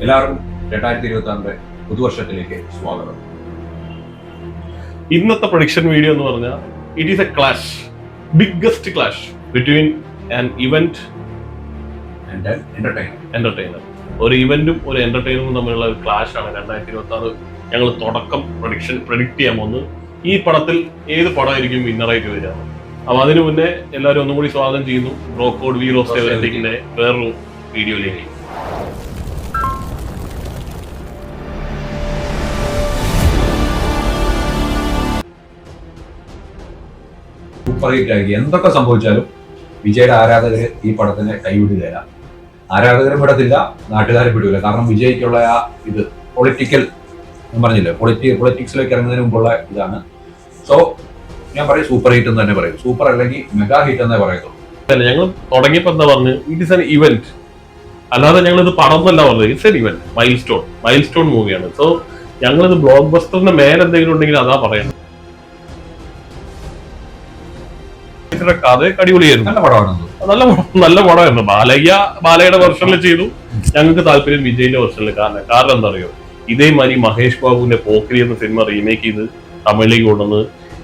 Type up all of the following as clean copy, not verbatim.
എല്ലാവർക്കും 2026 പുതുവർഷത്തിലേക്ക് സ്വാഗതം. ഇന്നത്തെ പ്രൊഡിക്ഷൻ വീഡിയോ എന്ന് പറഞ്ഞാൽ it is A clash, biggest clash between an event and entertainer. ഒരു ഇവന്റും ഒരു എന്റർടൈനറും തമ്മിലുള്ള ഒരു ക്ലാഷ് ആണ് 2026 ഞങ്ങൾ തുടക്കം പ്രഡിക്റ്റ് ചെയ്യാൻ പോകുന്നത്. ഈ പടത്തിൽ ഏത് പടമായിരിക്കും വിന്നറായിട്ട് വരിക? അപ്പൊ അതിനു മുന്നേ എല്ലാവരും ഒന്നും കൂടി സ്വാഗതം ചെയ്യുന്നു ബ്രോക്കോഡ് വി റോസ്റ്റ് എവരിതിങ്ങിന്റെ വേറൊരു വീഡിയോയിലേക്ക്. സൂപ്പർ ഹിറ്റ് ആയിരിക്കും. എന്തൊക്കെ സംഭവിച്ചാലും വിജയുടെ ആരാധകര് ഈ പടത്തിനെ കൈവിടുകയില്ല. ആരാധകരും വിടത്തില്ല, നാട്ടുകാരും വിടില്ല. കാരണം വിജയ്ക്കുള്ള ആ ഇത് പൊളിറ്റിക്കൽ, ഞാൻ പറഞ്ഞില്ലേ, പൊളിറ്റിക്സിലേക്ക് ഇറങ്ങുന്നതിന് മുമ്പുള്ള ഇതാണ്. സോ ഞാൻ പറയും സൂപ്പർ ഹിറ്റ് എന്ന് തന്നെ പറയും. സൂപ്പർ അല്ലെങ്കിൽ മെഗാ ഹിറ്റ് എന്നേ പറയുള്ളൂ. ഞങ്ങൾ തുടങ്ങിയപ്പോ എന്താ പറഞ്ഞു, ഇറ്റ് ഇസ് എൻ ഇവന്റ്, അല്ലാതെ ഞങ്ങൾ ഇത് പടം എന്നല്ല പറഞ്ഞത്. It's an event, mile stone മൂവിയാണ്. സോ ഞങ്ങളിത് ബ്ലോക്ക് ബസ്റ്ററിന്റെ മേലെന്തെങ്കിലും ഉണ്ടെങ്കിൽ അതാ പറയുന്നത്. കഥ അടിപൊളിയായിരുന്നു, നല്ല പടമായിരുന്നു. ബാലയുടെ വെർഷനിൽ ചെയ്തു. ഞങ്ങൾക്ക് താല്പര്യം വിജയിന്റെ വെർഷനിൽ. കാരണം എന്താ അറിയോ, ഇതേമാതിരി മഹേഷ് ബാബുവിന്റെ പോക്രി എന്ന സിനിമ റീമേക്ക് ചെയ്ത് തമിഴിലേക്ക് കൊണ്ടുവന്ന്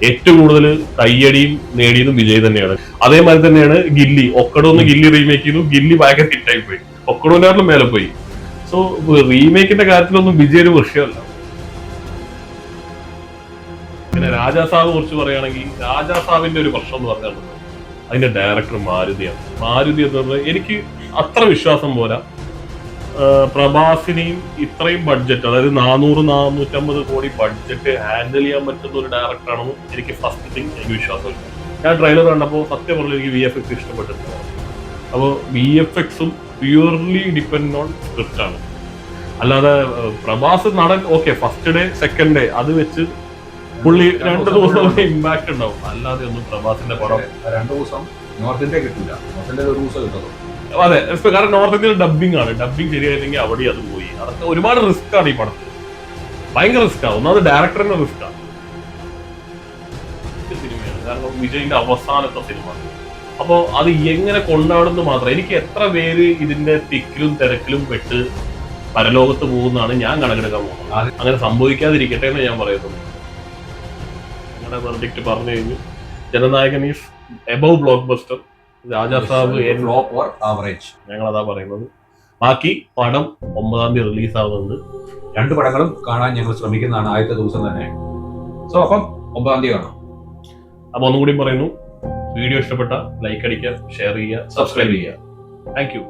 ഏറ്റവും കൂടുതൽ കയ്യടിയും നേടിയതും വിജയ് തന്നെയാണ്. അതേമാതിരി തന്നെയാണ് ഗില്ലി. ഒക്കടോന്ന് ഗില്ലി റീമേക്ക് ചെയ്തു. ഗില്ലി ഭയങ്കര ഹിറ്റായി പോയി, ഒക്കടോനാട്ടിലും മേലെ പോയി. സോ റീമേക്കിന്റെ കാര്യത്തിലൊന്നും വിജയ് ഒരു വിഷയമല്ല. പിന്നെ രാജാസാബ് കുറിച്ച് പറയുകയാണെങ്കിൽ, രാജാസാബിന്റെ ഒരു പ്രശ്നം എന്ന് പറഞ്ഞാൽ അതിന്റെ ഡയറക്ടർ മാരുതിയാണ്. മാരുതി എന്ന് പറഞ്ഞാൽ എനിക്ക് അത്ര വിശ്വാസം പോരാ. പ്രഭാസിനെയും ഇത്രയും ബഡ്ജറ്റ്, അതായത് 400-450 കോടി ബഡ്ജറ്റ് ഹാൻഡിൽ ചെയ്യാൻ പറ്റുന്ന ഒരു ഡയറക്ടറാണെന്ന് എനിക്ക് ഫസ്റ്റ് തിങ് എനിക്ക് വിശ്വാസമില്ല. ഞാൻ ട്രെയിലർ കണ്ടപ്പോൾ സത്യം പറഞ്ഞാൽ എനിക്ക് VFX ഇഷ്ടപ്പെട്ടിട്ടുണ്ട്. അപ്പോൾ VFXും പ്യൂർലി ഡിപ്പെൻഡ് ഓൺ സ്ക്രിപ്റ്റ് ആണ്. അല്ലാതെ പ്രഭാസ് നടൻ okay, first day second day അത് വെച്ച് പുള്ളി 2 ദിവസം ഇമ്പാക്ട് ഉണ്ടാവും. അല്ലാതെ ഒന്നും പ്രഭാസിന്റെ പടം 2 ദിവസം നോർത്ത് ഇന്ത്യ കിട്ടില്ല, നോർത്ത് ഇന്ത്യയിൽ 1 ദിവസം കിട്ടുള്ളൂ. അതെ, കാരണം നോർത്ത് ഇന്ത്യയിൽ ഡബിങ് ആണ്. ഡബിങ് ശരിയായില്ലെങ്കിൽ അവിടെ അത് പോയി. അതൊക്കെ ഒരുപാട് റിസ്ക് ആണ് ഈ പടത്തിൽ, ഭയങ്കര റിസ്ക് ആണ്. ഒന്നാമത് ഡയറക്ടറിന്റെ റിസ്ക് ആണ്. സിനിമയാണ്, കാരണം വിജയിന്റെ അവസാനത്തെ സിനിമ. അപ്പോ അത് എങ്ങനെ കൊണ്ടാടുന്നു മാത്രം. എനിക്ക് എത്ര പേര് ഇതിന്റെ തിക്കിലും തിരക്കിലും പെട്ട് പരലോകത്ത് പോകുന്നതാണ് ഞാൻ കണക്കെടുക്കാൻ പോകുന്നത്. അങ്ങനെ സംഭവിക്കാതിരിക്കട്ടെ എന്ന് ഞാൻ പറയുന്നത്. ഞങ്ങളുടെ വെർഡിക്റ്റ് പറഞ്ഞു കഴിഞ്ഞു. Jana Nayagan is above blockbuster, Raja Saab flop or average, ഞങ്ങളതാ പറയുന്നത്. ബാക്കി പടം 9-ാം തീയതി റിലീസ് ആവുന്നുണ്ട്. 2 പടങ്ങളും കാണാൻ ഞങ്ങൾ ശ്രമിക്കുന്നതാണ് ആദ്യത്തെ ദിവസം തന്നെ. സോ അപ്പം 9-ാം തീയതി കാണാം. അപ്പൊ ഒന്നും കൂടി പറയുന്നു, വീഡിയോ ഇഷ്ടപ്പെട്ട ലൈക്ക് അടിക്കുക, ഷെയർ ചെയ്യുക, സബ്സ്ക്രൈബ് ചെയ്യുക. Thank you.